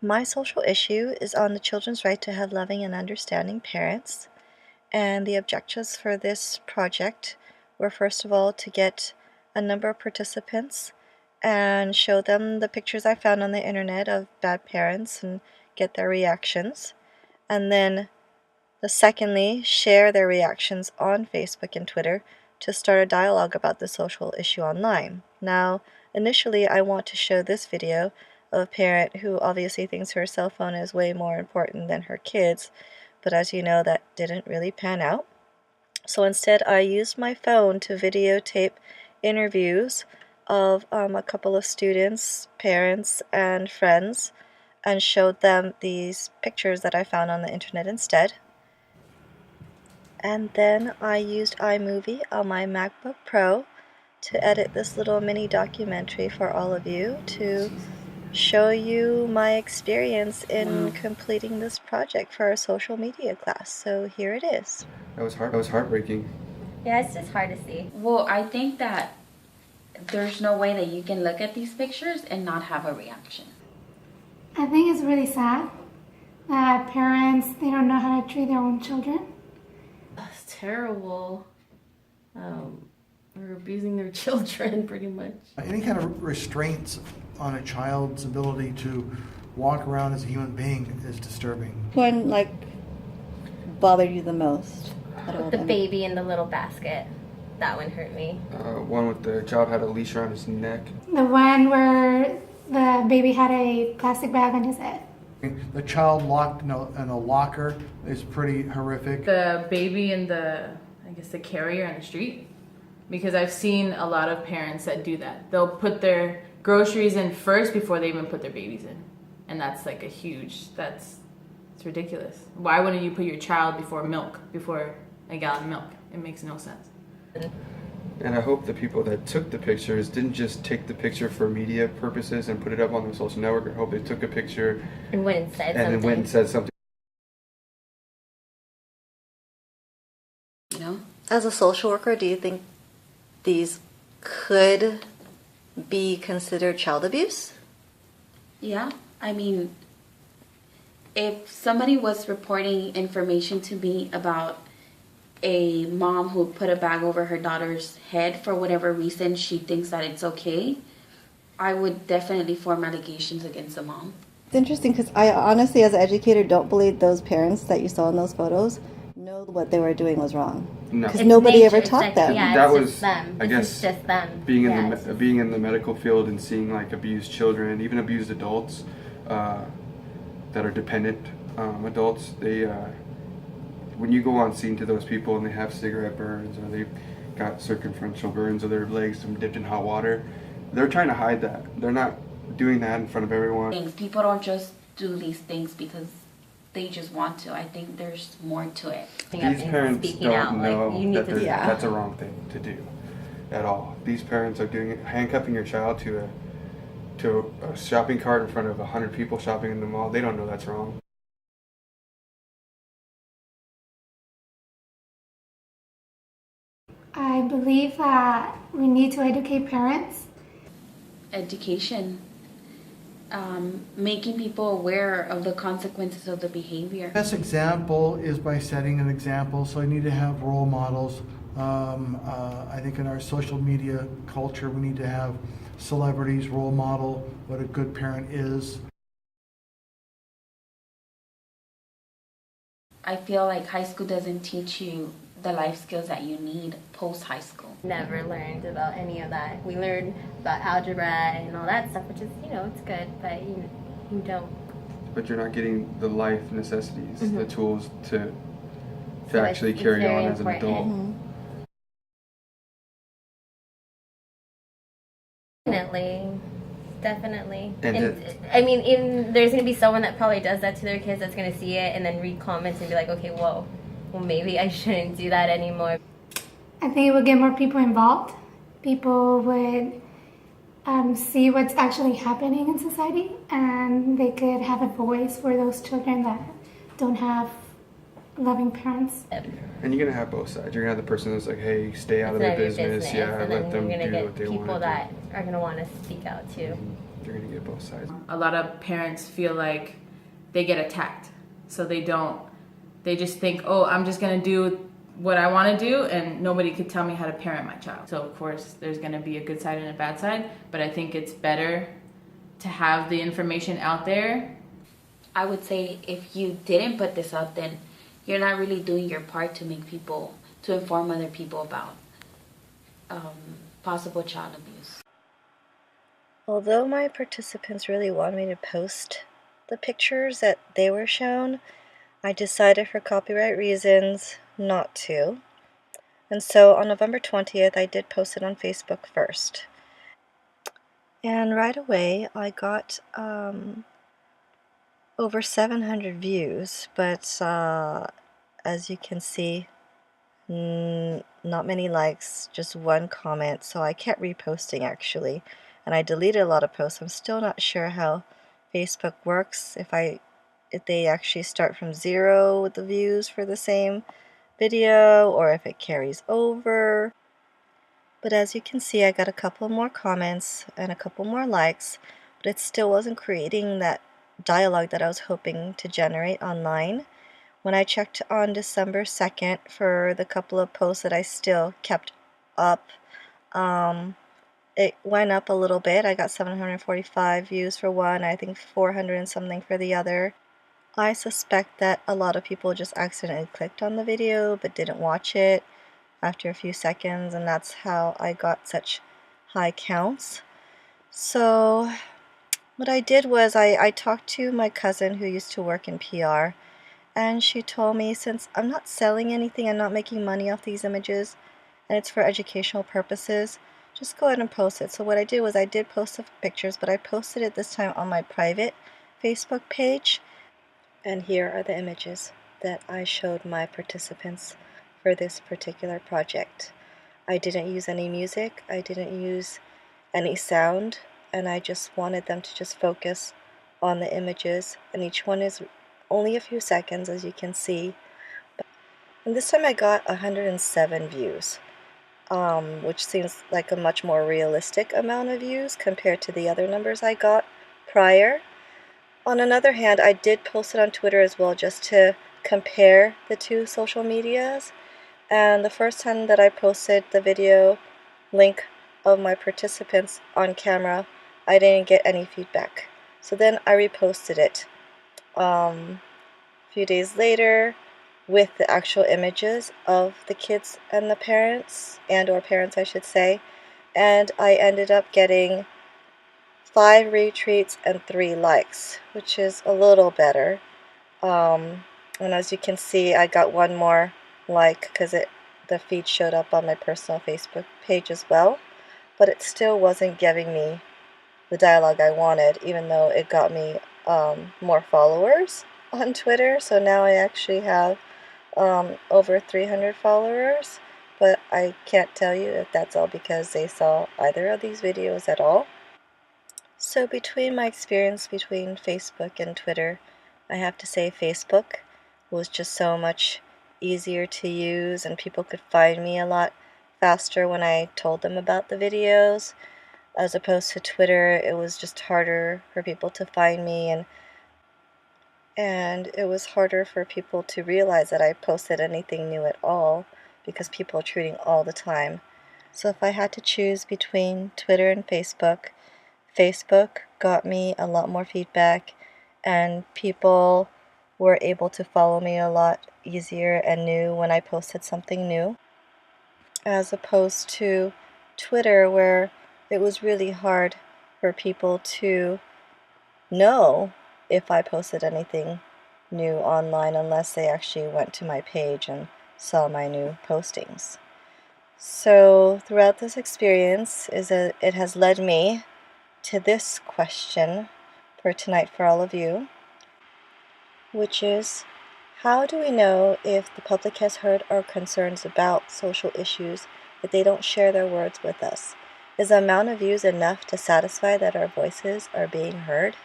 My social issue is on the children's right to have loving and understanding parents, and the objectives for this project were, first of all, to get a number of participants and show them the pictures I found on the internet of bad parents and get their reactions, and then secondly, share their reactions on Facebook and Twitter to start a dialogue about the social issue online. Now, initially I want to show this video of a parent who obviously thinks her cell phone is way more important than her kids, but as you know, that didn't really pan out. So instead I used my phone to videotape interviews of a couple of students, parents, and friends, and showed them these pictures that I found on the internet instead. And then I used iMovie on my MacBook Pro to edit this little mini documentary for all of you to show you my experience in completing this project for our social media class. So here it is. That was heartbreaking. Yeah, it's just hard to see. Well, I think that there's no way that you can look at these pictures and not have a reaction. I think it's really sad that parents, they don't know how to treat their own children. That's terrible. They're abusing their children pretty much. Any kind of restraints on a child's ability to walk around as a human being is disturbing. One bothered you the most? The baby in the little basket. That one hurt me. One with the child had a leash around his neck. The one where the baby had a plastic bag on his head. The child locked in a locker is pretty horrific. The baby in the carrier on the street, because I've seen a lot of parents that do that. They'll put their groceries in first before they even put their babies in. And that's like it's ridiculous. Why wouldn't you put your child before a gallon of milk? It makes no sense. And I hope the people that took the pictures didn't just take the picture for media purposes and put it up on their social network. I hope they took a picture And went and said something. then went and said something. You know? As a social worker, do you think these could be considered child abuse? Yeah. I mean, if somebody was reporting information to me about a mom who put a bag over her daughter's head for whatever reason she thinks that it's okay, I would definitely form allegations against the mom. It's interesting because I honestly, as an educator, don't believe those parents that you saw in those photos know what they were doing was wrong. No. Because nobody ever It's taught like, them. Yeah, That it's was, just them. I guess, It's just them. being Yeah, in the medical field and seeing like abused children, even abused adults that are dependent adults. They when you go on scene to those people and they have cigarette burns or they've got circumferential burns or their legs dipped in hot water, they're trying to hide that. They're not doing that in front of everyone. People don't just do these things because they just want to. I think there's more to it. These parents don't know that Yeah. that's a wrong thing to do at all. These parents are doing it, handcuffing your child to a shopping cart in front of 100 people shopping in the mall. They don't know that's wrong. I believe that we need to educate parents. Education. Making people aware of the consequences of the behavior. Best example is by setting an example, so we need to have role models. I think in our social media culture we need to have celebrities role model what a good parent is. I feel like high school doesn't teach you the life skills that you need post high school. Never learned about any of that. We learned about algebra and all that stuff, which is, it's good, but you don't. But you're not getting the life necessities, the tools to So actually it's carry very on as an adult. important. Definitely. And there's going to be someone that probably does that to their kids that's going to see it and then read comments and be like, okay, whoa, well, maybe I shouldn't do that anymore. I think it would get more people involved. People would see what's actually happening in society, and they could have a voice for those children that don't have loving parents. And you're gonna have both sides. You're gonna have the person that's like, "Hey, stay out of their business." Yeah, and let then them you're do gonna what they get want people to that are gonna want to speak out too. do. they're going to get both sides. A lot of parents feel like they get attacked, so they just think, oh, I'm just going to do what I want to do and nobody could tell me how to parent my child. So of course there's going to be a good side and a bad side, but I think it's better to have the information out there. I would say if you didn't put this out, then you're not really doing your part to inform other people about possible child abuse. Although my participants really wanted me to post the pictures that they were shown, I decided for copyright reasons not to. And so on November 20th, I did post it on Facebook first. And right away, I got over 700 views, but as you can see, not many likes, just one comment, so I kept reposting actually, and I deleted a lot of posts. I'm still not sure how Facebook works, if they actually start from 0 with the views for the same video, or if it carries over. But as you can see, I got a couple more comments and a couple more likes, but it still wasn't creating that dialogue that I was hoping to generate online. When I checked on December 2nd for the couple of posts that I still kept up, it went up a little bit. I got 745 views for one, I think 400 and something for the other. I suspect that a lot of people just accidentally clicked on the video but didn't watch it after a few seconds, and that's how I got such high counts. So what I did was I talked to my cousin who used to work in PR, and she told me, since I'm not selling anything, I'm not making money off these images, and it's for educational purposes, just go ahead and post it. So what I did was I did post the pictures, but I posted it this time on my private Facebook page. And here are the images that I showed my participants for this particular project. I didn't use any music, I didn't use any sound, and I just wanted them to just focus on the images, and each one is only a few seconds, as you can see. And this time I got 107 views, which seems like a much more realistic amount of views compared to the other numbers I got prior. On another hand, I did post it on Twitter as well, just to compare the two social medias. And the first time that I posted the video link of my participants on camera, I didn't get any feedback. So then I reposted it a few days later with the actual images of the kids and the parents, or parents I should say, and I ended up getting 5 retweets and 3 likes, which is a little better. And as you can see, I got one more like because the feed showed up on my personal Facebook page as well, but it still wasn't giving me the dialogue I wanted, even though it got me more followers on Twitter. So now I actually have over 300 followers, but I can't tell you if that's all because they saw either of these videos at all. So between my experience between Facebook and Twitter, I have to say Facebook was just so much easier to use, and people could find me a lot faster when I told them about the videos, as opposed to Twitter. It was just harder for people to find me, and it was harder for people to realize that I posted anything new at all, because people are tweeting all the time. So if I had to choose between Twitter and Facebook, Facebook got me a lot more feedback, and people were able to follow me a lot easier and knew when I posted something new, as opposed to Twitter, where it was really hard for people to know if I posted anything new online unless they actually went to my page and saw my new postings. So throughout this experience, it has led me to this question for tonight for all of you, which is, how do we know if the public has heard our concerns about social issues if they don't share their words with us? Is the amount of views enough to satisfy that our voices are being heard?